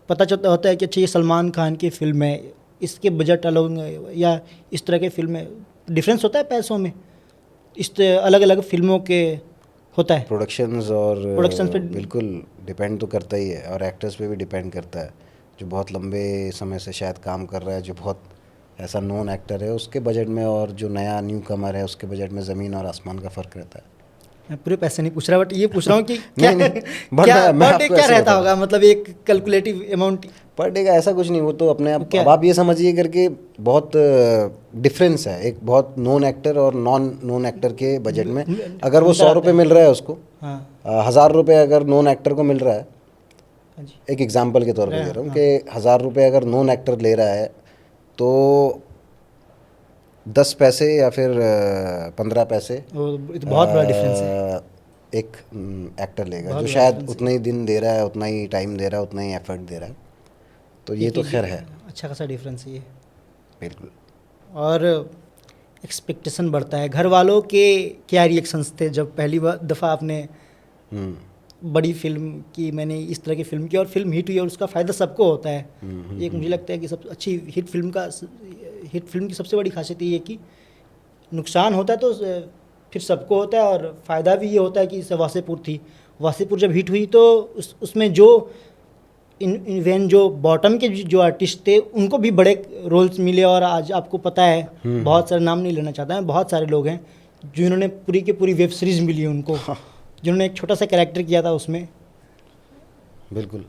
पता चलता होता है कि अच्छा ये सलमान खान की फिल्म है, इसके बजट अलग है, या इस तरह के फिल्म है, डिफरेंस होता है पैसों में इस अलग अलग फिल्मों के होता है? प्रोडक्शंस और प्रोडक्शन पे बिल्कुल डिपेंड तो करता ही है, और एक्टर्स पे भी डिपेंड करता है। जो बहुत लंबे समय से शायद काम कर रहा है, जो बहुत ऐसा नोन एक्टर है, उसके बजट में, और जो नया न्यू कमर है उसके बजट में ज़मीन और आसमान का फ़र्क रहता है। मैं पूरे पैसे नहीं पूछ रहा, बट ये पूछ रहा हूँ कि क्या नहीं, but क्या मैं पर डे आपको क्या ऐसे रहता बता होगा, मतलब एक कैलकुलेटिव अमाउंट? पर डे का ऐसा कुछ नहीं, वो तो अपने आप, क्या अब आप ये समझिए करके बहुत डिफरेंस है एक बहुत नोन एक्टर और नॉन एक्टर के बजट में। अगर वो अंतर 100 आता रुपये है। मिल रहा है उसको, हाँ 1000 रुपये अगर नॉन एक्टर को मिल रहा है, हाँ जी, एक एग्जांपल के तौर पे दे रहा हूँ हाँ। कि 1000 रुपये अगर नॉन एक्टर ले रहा है, तो 10 पैसे या फिर 15 पैसे वो ये तो बहुत बड़ा डिफरेंस है, एक एक्टर लेगा, बहुत जो बड़ा शायद difference है। उतना ही दिन दे रहा है, उतना ही टाइम दे रहा है, उतना ही एफर्ट दे रहा है। तो ये एक तो एक खैर है, अच्छा खासा डिफरेंस है ये। बिल्कुल। और एक्सपेक्टेशन बढ़ता है। घर वालों के क्या रिएक्शंस थे जब पहली दफ़ा आपने हम्म, बड़ी फिल्म की, मैंने इस तरह की फिल्म की और फिल्म हिट हुई, और उसका फ़ायदा सबको होता है। एक मुझे लगता है कि सब अच्छी हिट फिल्म की सबसे बड़ी खासियत ये है कि नुकसान होता है तो फिर सबको होता है, और फ़ायदा भी ये होता है कि जैसे वासेपुर थी, वासेपुर जब हिट हुई तो उसमें जो इवन जो बॉटम के जो आर्टिस्ट थे उनको भी बड़े रोल्स मिले, और आज आपको पता है, बहुत सारे नाम नहीं लेना चाहता मैं, बहुत सारे लोग हैं जिन्होंने पूरी की पूरी वेब सीरीज़ मिली उनको, जिन्होंने एक छोटा सा कैरेक्टर किया था उसमें। बिल्कुल।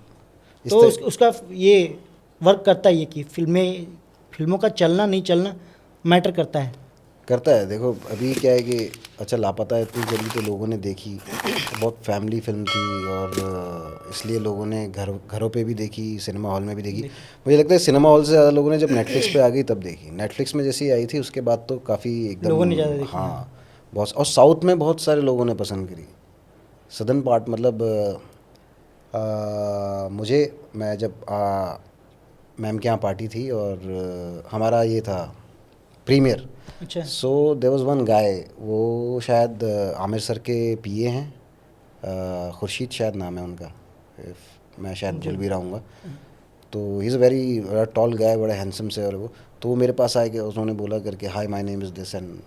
इस तो तरह उसका ये वर्क करता है ये कि फिल्मों का चलना नहीं चलना मैटर करता है। करता है। देखो अभी क्या है कि अच्छा लापता इतनी जल्दी तो लोगों ने देखी, बहुत फैमिली फिल्म थी, और इसलिए लोगों ने घरों पे भी देखी, सिनेमा हॉल में भी देखी। मुझे लगता है सिनेमा हॉल से ज़्यादा लोगों ने जब नेटफ्लिक्स पे आ गई तब देखी। नेटफ्लिक्स में जैसी आई थी उसके बाद तो काफ़ी एकदम लोगों ने ज़्यादा देखी, हाँ बहुत, और साउथ में बहुत सारे लोगों ने पसंद करी। सदर्न पार्ट मतलब मुझे, मैं जब मैम के यहाँ पार्टी थी और हमारा ये था प्रीमियर, अच्छा, so there was one guy, वो शायद आमिर सर के पीए हैं, खुर्शीद शायद नाम है उनका, मैं शायद भूल भी रहा हूँ। तो he is a very tall guy, बड़ा हैंडसम से, और वो तो वो मेरे पास आए कि उन्होंने बोला करके hi my name is this, and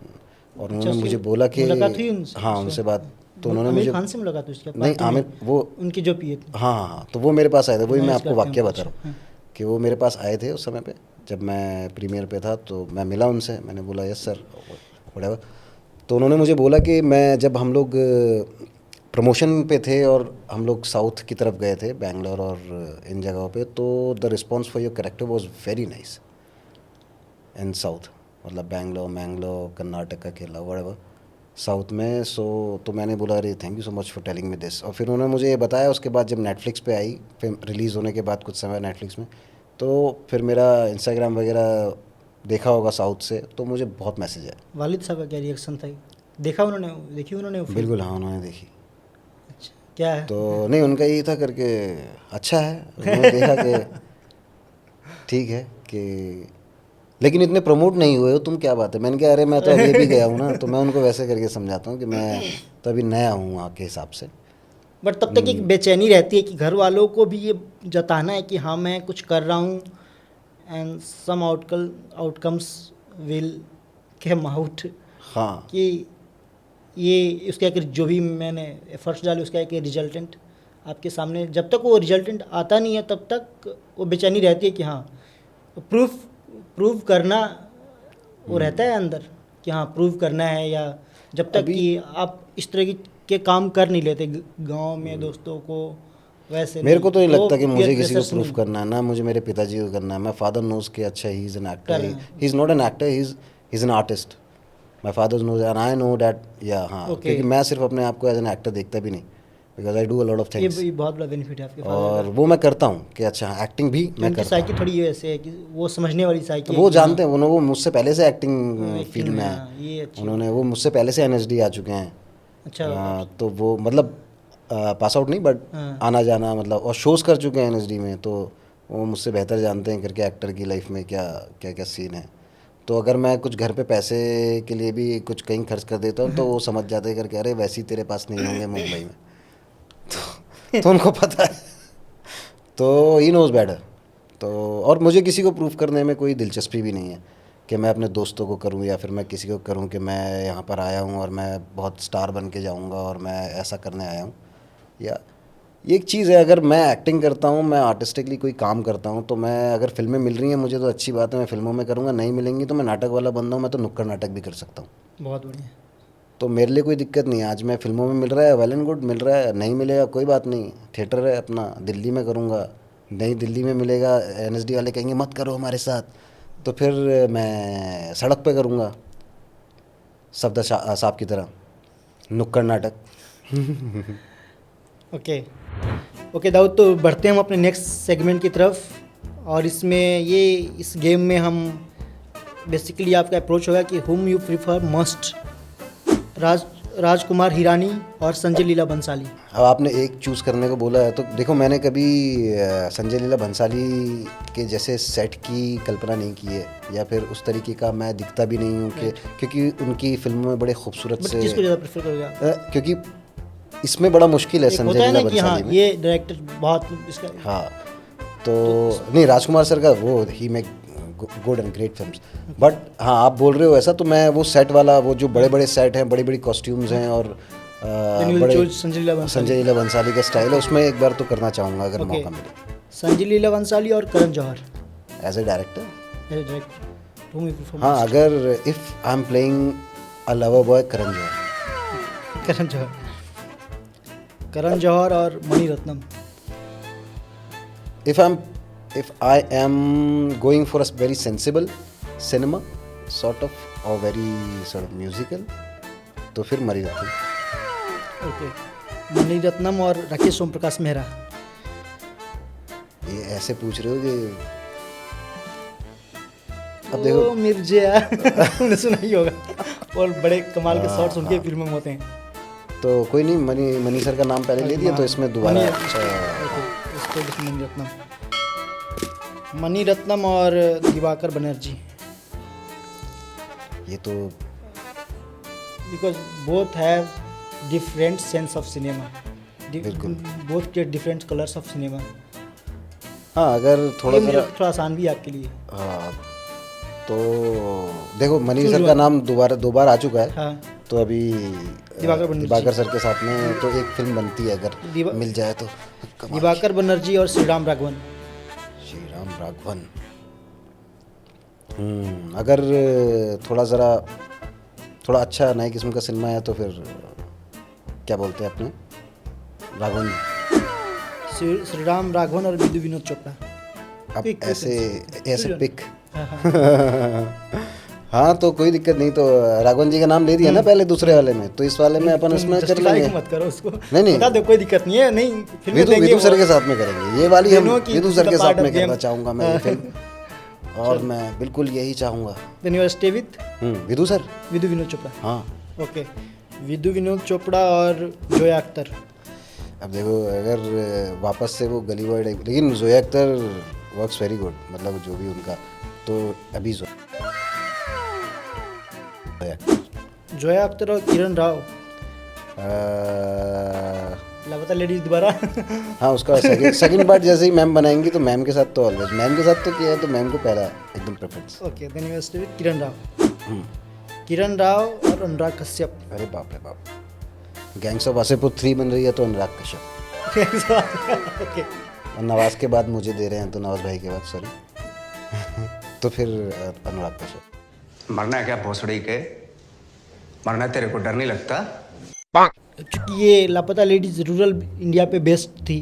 और उन्होंने मुझे बोला कि मुलाकात हुई उनसे? हाँ उनसे बात, तो उन्होंने आमिर मुझे, खान से मुलाकात हुई उसके बाद नहीं पार्टी में? आमिर वो, उनकी जो पीए थे, हाँ हाँ हाँ, तो वो मेरे पास आए थे, वही मैं मैनेज आपको करते हैं वाक्य उनको, बता रहा अच्छा, हूँ कि वो मेरे पास आए थे उस समय पे जब मैं प्रीमियर पे था। तो मैं मिला उनसे, मैंने बोला यस सर व्हाटएवर। तो उन्होंने मुझे बोला कि मैं जब हम लोग प्रमोशन पे थे और हम लोग साउथ की तरफ गए थे, बैंगलोर और इन जगहों पे, तो the response for your character was very nice in south, मतलब बैंगलोर, मैंगलोर, कर्नाटका, केरला, व्हाटएवर साउथ में। सो तो मैंने बोला अरे thank you so much for telling me this. और फिर उन्होंने मुझे ये बताया उसके बाद जब नेटफ्लिक्स पे आई, फिर रिलीज़ होने के बाद कुछ समय नेटफ्लिक्स में, तो फिर मेरा इंस्टाग्राम वगैरह देखा होगा साउथ से, तो मुझे बहुत मैसेज आया। वालिद साहब का क्या रिएक्शन था? देखी उन्होंने वो फिल्म? बिल्कुल हाँ, उन्होंने देखी। अच्छा, क्या है? तो नहीं, उनका यही था करके अच्छा है, उन्होंने देखा कि ठीक है कि, लेकिन इतने प्रमोट नहीं हुए हो तुम, क्या बात है। मैंने कहा अरे मैं तो अभी भी गया हूँ ना, तो मैं उनको वैसे करके समझाता हूँ कि मैं तो अभी नया हूँ वहाँ के हिसाब से। बट तब तक एक बेचैनी रहती है कि घर वालों को भी ये जताना है कि हाँ मैं कुछ कर रहा हूँ, and some outcomes will come out, हाँ कि ये उसका एक जो भी मैंने एफर्ट्स डाले उसका एक रिजल्टेंट आपके सामने, जब तक वो रिजल्टेंट आता नहीं है तब तक वो बेचैनी रहती है कि हाँ प्रूव करना वो रहता है अंदर कि हाँ प्रूव करना है, या जब तक कि आप इस तरह के काम कर नहीं लेते गांव में दोस्तों को वैसे मेरे को तो नहीं वो लगता कि मुझे peer किसी को pressure से प्रूफ नहीं। करना है, ना मुझे मेरे पिताजी को करना है. माई फादर नोज कि अच्छा ही इज़ एन एक्टर, कर ही रहे हैं। Is not an actor, he is an artist. My father knows and I know that. Yeah हाँ, Okay. क्योंकि मैं सिर्फ अपने आप को एज एन एक्टर देखता भी नहीं, because I do a lot of things. ये बहुत बड़ा बेनिफिट है आपके फादर और वो मैं करता हूँ कि अच्छा एक्टिंग भी का। मैं उनकी करता हूँ. साइकी थोड़ी ऐसे है कि वो समझने वाली साइकी है वो कि जानते हैं, वो मुझसे पहले से एक्टिंग हाँ, फील्ड में हाँ, है. ये अच्छी उन्होंने वो मुझसे पहले से एनएसडी आ चुके हैं. अच्छा तो वो मतलब पास आउट नहीं बट हाँ। आना जाना मतलब, और शोज़ कर चुके हैं एनएसडी में, तो वो मुझसे बेहतर जानते हैं करके एक्टर की लाइफ में क्या क्या क्या सीन है. तो अगर मैं कुछ घर पे पैसे के लिए भी कुछ कहीं खर्च कर देता हूँ तो वो समझ जाते हैं करके, अरे वैसे ही तेरे पास नहीं होंगे मुंबई में. तो उनको पता है. तो ही नोज़ बेटर. तो और मुझे किसी को प्रूफ करने में कोई दिलचस्पी भी नहीं है कि मैं अपने दोस्तों को करूं या फिर मैं किसी को करूं कि मैं यहाँ पर आया हूँ और मैं बहुत स्टार बन के जाऊँगा और मैं ऐसा करने आया हूँ. या ये एक चीज़ है, अगर मैं एक्टिंग करता हूँ, मैं आर्टिस्टिकली कोई काम करता हूँ, तो मैं अगर फिल्में मिल रही हैं मुझे तो अच्छी बात है, मैं फिल्मों में करूँगा. नहीं मिलेंगी तो मैं नाटक वाला बंदा हूँ, मैं तो नुक्कड़ नाटक भी कर सकता हूँ. बहुत बढ़िया। तो मेरे लिए कोई दिक्कत नहीं है. आज मैं फिल्मों में मिल रहा है, वेल एंड गुड. मिल रहा है, नहीं मिलेगा कोई बात नहीं. थिएटर है अपना, दिल्ली में करूँगा. नहीं दिल्ली में मिलेगा, एनएसडी वाले कहेंगे मत करो हमारे साथ, तो फिर मैं सड़क पे करूँगा सफदर साहब की तरह नुक्कड़ नाटक. ओके ओके दाऊद, तो बढ़ते हैं हम अपने नेक्स्ट सेगमेंट की तरफ। और इसमें ये इस गेम में हम बेसिकली आपका अप्रोच होगा कि हुम you prefer must, Rajkumar Hirani और संजय लीला बंसाली। अब आपने एक चूज़ करने को बोला है तो देखो, मैंने कभी संजय लीला भंसाली के जैसे सेट की कल्पना नहीं की है, या फिर उस तरीके का मैं दिखता भी नहीं हूँ कि, क्योंकि उनकी फिल्मों में बड़े खूबसूरत बट से, किसको ज़्यादा प्रेफर करोगे आप? क्योंकि इसमें बड़ा मुश्किल है एक संजय होता है ना लीला कि हाँ भंसाली में. ये डायरेक्टर बहुत इसका हाँ, तो नहीं, राजकुमार सर का वो he make good and great films. But हाँ, आप बोल रहे हो ऐसा, तो मैं वो सेट वाला, वो जो बड़े बड़े सेट हैं, बड़ी बड़ी कॉस्ट्यूम्स हैं और बड़े संजय लीला बंसाली। संजय लीला भंसाली का स्टाइल है, उसमें एक बार तो करना चाहूँगा अगर ओके। मौका मिले. संजय लीला बंसाली और Karan Johar as a director, as director, whom you prefer हाँ, अगर if I am playing a lover boy, Karan Johar. Karan Johar और Mani Ratnam. if I am going for a very sensible cinema sort of or very sort of musical, तो फिर Mani Ratnam. Okay, Mani Ratnam और राकेश ओम प्रकाश मेहरा। ये ऐसे पूछ रहे हो कि अब ओ देखो, मिर्जा तुमने सुना ही होगा, और बड़े कमाल के शॉट्स उनके फिल्मों में होते हैं। तो कोई नहीं, मणि सर का नाम पहले ले दिया तो इसमें दोबारा इसको मणि रत्नम, मणि रत्नम और दिवाकर बनर्जी, ये तो because both have different sense of cinema, बिल्कुल। Both get different colours of cinema. हाँ, अगर थोड़ा सा थोड़ा आसान भी है आपके लिए। हाँ, तो देखो, मणि सर का नाम दो बार आ चुका है, हाँ, तो अभी दिवाकर सर के साथ में तो एक फिल्म बनती है अगर मिल जाए तो. दिवाकर बनर्जी और श्रीराम राघवन। श्रीराम राघवन, अगर थोड़ा अच्छा नई किस्म का सिनेमा है तो फिर क्या बोलते हैं अपने राघवन. श्रीराम राघवन और विधु विनोद चोपड़ा। अब ऐसे पिक हाँ। हाँ, तो कोई दिक्कत नहीं. तो राघवन जी का नाम ले दिया ना पहले दूसरे वाले में, तो इस वाले में अपन उसमें कर लेंगे. मत करो उसको, नहीं बता दो, कोई दिक्कत नहीं है। नहीं, फिल्में देंगे विधु सर वो। के साथ में करेंगे ये वाली, हम दोनों की विधु सर के part साथ of में करना game। चाहूँगा मैं ये फिल्म, और मैं बिल्कुल यही चाहूँगा. Then you are stay with Vidhu sir. Vidhu Vinod Chopra. हाँ, ओके, विधु विनोद चोपड़ा और जोया अख्तर। अब देखो, अगर वापस से वो गली बॉय टाइप, लेकिन Zoya Akhtar works very good, मतलब जो भी उनका, तो अभी जोया अख्तर और किरण राव। लापता लेडीज दोबारा। हाँ, उसका सेकंड पार्ट जैसे ही मैम बनाएंगी तो मैम के साथ तो ऑलवेज, मैम के साथ तो किया है तो मैम को पहला एकदम preference. Okay, then you are stay with Kiran Rao. Kiran Rao और अनुराग कश्यप। अरे बाप रे बाप, गैंग्स ऑफ वासेपुर 3 बन रही है तो अनुराग कश्यप. ओके, और नवाज के बाद मुझे दे रहे हैं, तो नवाज भाई के बाद सॉरी तो फिर अनुराग कश्यप. मरना है क्या भोसड़ी के? मरना तेरे को डर नहीं लगता? क्योंकि ये लापता लेडीज रूरल इंडिया पे बेस्ड थी,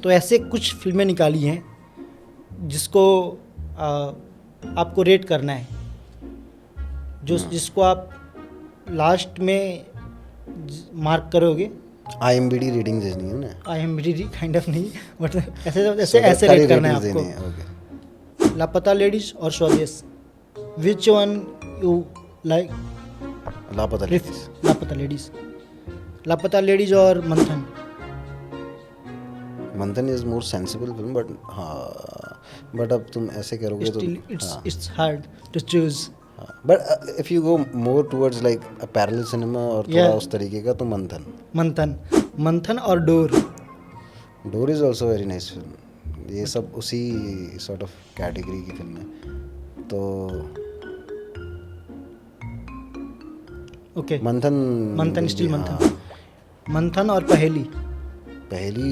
तो ऐसे कुछ फिल्में निकाली हैं जिसको आपको रेट करना है, जिसको आप लास्ट में मार्क करोगे। IMDb रेटिंग देनी है ना, IMDb काइंड ऑफ नहीं, बट ऐसे रेट करना है आपको। ओके। लापता लेडीज और Swades, which one you like? Laapataa ladies. Laapataa ladies, Laapataa ladies और Manthan. Manthan is more sensible film, but हाँ, बट अब तुम ऐसे करोगे तो it's hard to choose. But if you go more towards like a parallel cinema और थोड़ा उस तरीके का, तो मंथन और Dor is also very nice film. ये सब उसी सॉर्ट ऑफ कैटेगरी की फिल्म है। तो ओके, मंथन स्टिल हाँ। मंथन और पहेली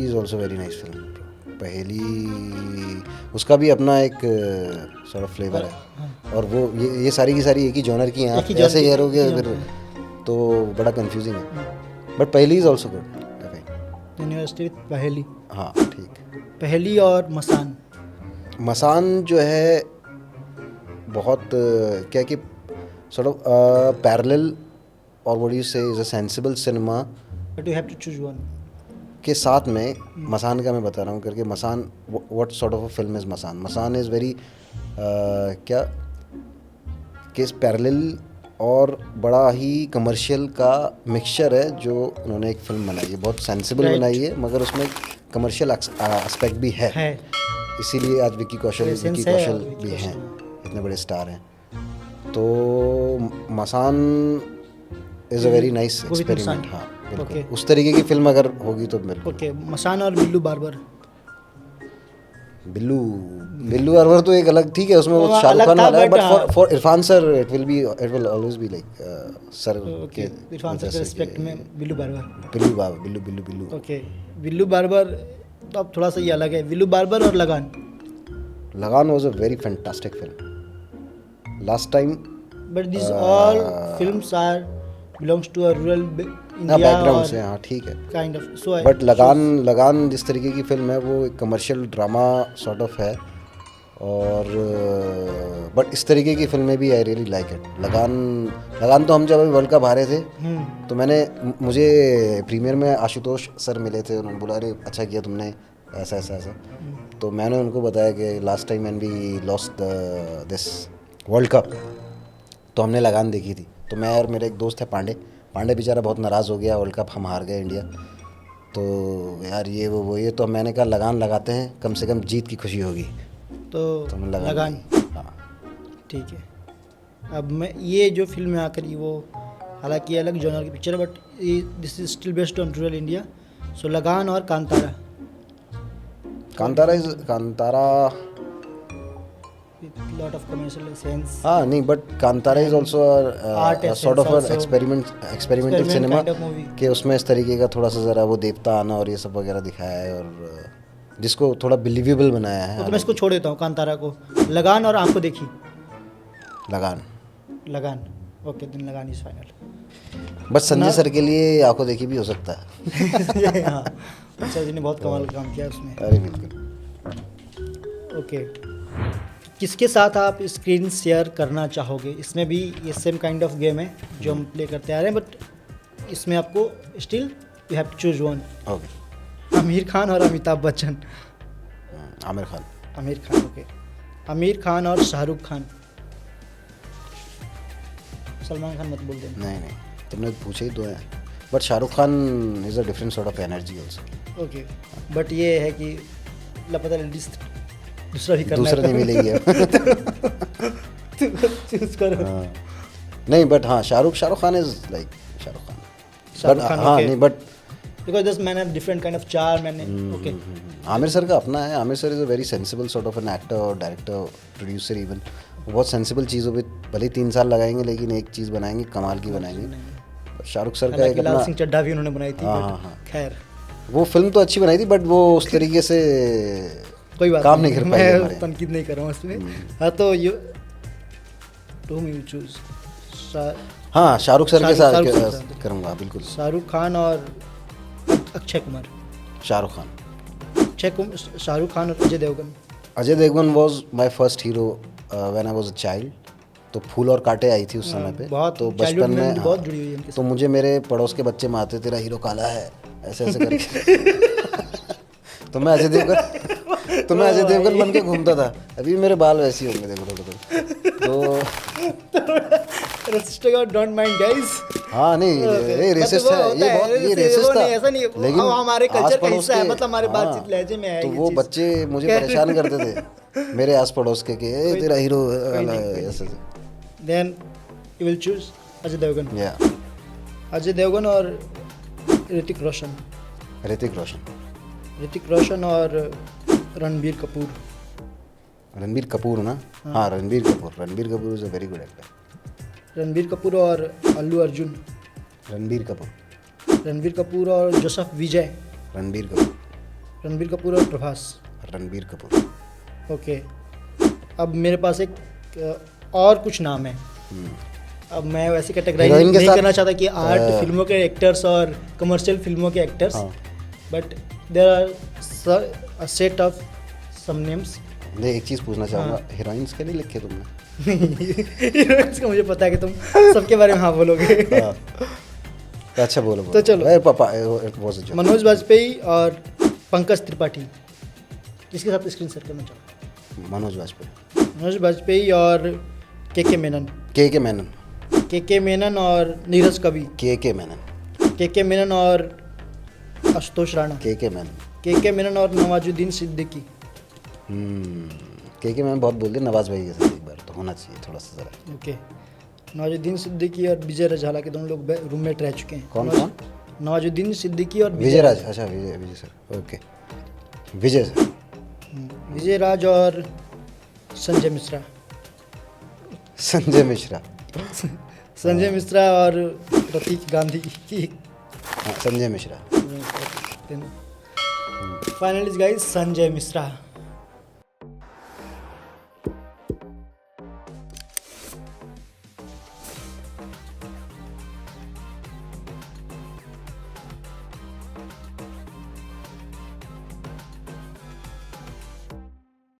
is also very nice film. पहेली, उसका भी अपना एक सॉर्ट ऑफ फ्लेवर है, और वो ये सारी की सारी एक ही जॉनर की हैं। आप ऐसे कह रहोगे फिर तो बड़ा कंफ्यूजिंग है, बट पहेली is also good. University with पहेली। हाँ ठीक। पहेली और मसान जो है बहुत क्या कि सॉर्ट ऑफ पैरेलल, और what you say is a sensible cinema, but you have to choose one के साथ में मसान का मैं बता रहा हूँ करके। Masaan, what sort of a film is Masaan? Masaan is very क्या केस पैरेलल और बड़ा ही कमर्शियल का मिक्सचर है जो उन्होंने एक फिल्म बनाई है। बहुत सेंसिबल बनाई है, मगर उसमें कमर्शियल एस्पेक्ट भी है। इसीलिए आज विक्की कौशल भी हैं, इतने बड़े स्टार हैं। तो Masaan is a very nice experiment. हाँ बिल्कुल, उस तरीके की फिल्म अगर होगी तो बिल्कुल। ओके, मसान और बिल्लू बार्बर। बिल्लू बार्बर तो एक अलग, ठीक है, उसमें वो शाहरुख खान वाला है, but for Irfan sir it will always be like sir के इरफान सर के रिस्पेक्ट में Billu barber. Billu. Okay, Billu barber तो अब थोड़ा सा ये अलग है। बिल्लू बार्बर और Lagaan was a very fantastic film last time, but this all films are belongs to a rural India background से। हाँ ठीक है, काइंड ऑफ। सो बट लगान जिस तरीके की फिल्म है वो एक कमर्शियल ड्रामा सॉर्ट ऑफ है, और बट इस तरीके की फिल्में भी आई रियली लाइक इट। लगान तो हम जब अभी वर्ल्ड कप हारे थे तो मुझे प्रीमियर में आशुतोष सर मिले थे, उन्होंने बोला अरे अच्छा किया तुमने ऐसा। तो मैंने उनको बताया कि last time when we lost this world cup तो हमने लगान देखी थी। तो मैं और मेरे एक दोस्त है पांडे बेचारा बहुत नाराज़ हो गया, वर्ल्ड कप हम हार गए इंडिया, तो यार ये वो तो मैंने कहा लगान लगाते हैं, कम से कम जीत की खुशी होगी। तो लगान। हाँ ठीक है। अब मैं ये जो फिल्म में आकर वो हालांकि अलग जॉनर की पिक्चर है, but this is still based on rural India. So Lagaan और Kantara lot of commercial sense. हाँ नहीं, but Kantara is also sort of experimental cinema कि उसमें इस तरीके का थोड़ा सा ज़रा वो देवता आना और ये सब वगैरह दिखाया है, और जिसको थोड़ा बिलीवेबल बनाया है। तो मैं इसको छोड़ देता हूँ कांतारा को। लगान और आंखों देखी। लगान ओके, दिन लगान इज फाइनल। बस संजय सर के लिए आंखों देखी भी हो सकता है। हाँ, सर जी ने बहुत कमाल का काम किया उसमें। अरे बिल्कुल। ओके, किसके साथ आप स्क्रीन शेयर करना चाहोगे? इसमें भी ये सेम काइंड ऑफ गेम है जो हम प्ले करते आ रहे हैं, बट इसमें आपको still you have to choose one. Okay. Aamir Khan और अमिताभ बच्चन। आमिर खान। ओके। आमिर खान और शाहरुख खान। सलमान खान मत बोल देना। नहीं, तुमने पूछे ही दो हैं, but Shahrukh Khan is a different sort of energy also. Okay, but ये है कि लापता लेडीज दूसरा नहीं मिलेगी। चूज करो। नहीं, बट हाँ शाहरुख खान इज लाइक शाहरुख खान। हाँ नहीं, but because this man have different kind of charm and okay. Aamir sir का अपना है। Aamir sir is a very sensible sort of an actor और डायरेक्टर, प्रोड्यूसर इवन। वो बहुत सेंसिबल चीज़ों पे भले 3 साल लगाएंगे, लेकिन एक चीज़ बनाएंगे, कमाल की बनाएंगे। शाहरुख सर का एक लाल सिंह चड्ढा भी उन्होंने बनाई थी। हाँ। खैर, वो फिल्म तो अच्छी बनाई थी, बट वो उस तरीके से कोई बात काम नहीं कर पाई। मैं तनकीद नहीं कर रहा हूँ उसमें। हाँ, तो यू चूज। हाँ, शाहरुख सर के साथ करूँगा बिल्कुल। शाहरुख खान और अक्षय कुमार। शाहरुख खान। अक्षय कुमार, शाहरुख खान और Ajay Devgan. Ajay Devgan was my first hero when I was a child. तो फूल और कांटे आई थी उस समय पे, बहुत तो childhood बचपन में memory बहुत जुड़ी हुई है इनके तो मुझे मेरे पड़ोस के बच्चे मारते, तेरा हीरो काला है, ऐसे ऐसे करके तो मैं अजय देवगन बन के घूमता था। अभी मेरे बाल वैसे ही होंगे, देखो थोड़ा तो रेसिस्ट डोंट माइंड गाइस। हाँ नहीं, ये रेसिस्ट है, ये बहुत ये रेसिस्ट था, ऐसा नहीं, लेकिन हमारे कल्चर का आस-पड़ोस हिस्सा है, के- मतलब हमारे हाँ, बातचीत लहजे में है तो ये वो चीज़। बच्चे मुझे परेशान करते थे मेरे आस पड़ोस के, कि ए तेरा हीरो वाला है, ऐसे then you will choose Ajay Devgan. या अजय देवगन और ऋतिक रोशन। ऋतिक रोशन और रणबीर कपूर। रणबीर कपूर ना, हाँ Ranbir Kapoor is a very good actor. Ranbir Kapoor और अल्लू अर्जुन। रणबीर कपूर और जोसेफ विजय। रणबीर कपूर और प्रभास। रणबीर कपूर। ओके, अब मेरे पास एक और कुछ नाम है। अब मैं वैसे कैटेगराइज Heroine के नहीं साथ- करना चाहता कि आर्ट फिल्मों के एक्टर्स और कमर्शियल फिल्मों के actors, but there are a set of some names. मैं एक चीज़ पूछना चाहूँगा, हीरोइंस के नहीं लिखे तुमने? हीरोइंस का मुझे पता है कि तुम सबके बारे में हाँ बोलोगे। हाँ। तो अच्छा बोलो तो चलो। अरे पापा it was a joke। Manoj Bajpayee और पंकज त्रिपाठी, जिसके साथ स्क्रीन शेयर करना चाहूँ। मनोज बाजपेयी और के मेनन। के मेनन और नीरज कवि। के मेनन और आशुतोष राणा। के मेनन और नवाजुद्दीन सिद्दीकी। के मैंने बहुत बोल दिया, नवाज भाई के साथ एक बार तो होना चाहिए थोड़ा सा ज़रा। ओके, नवाजुद्दीन सिद्दीकी और विजय रजाला के दोनों लोग रूममेट रह चुके हैं। कौन? नवाजुद्दीन सिद्दीकी और विजय राज। अच्छा विजय सर, ओके विजय सर। विजय राज और संजय मिश्रा। संजय मिश्रा और प्रतीक गांधी की। हाँ, संजय मिश्रा। Finally guys, Sanjay Mishra.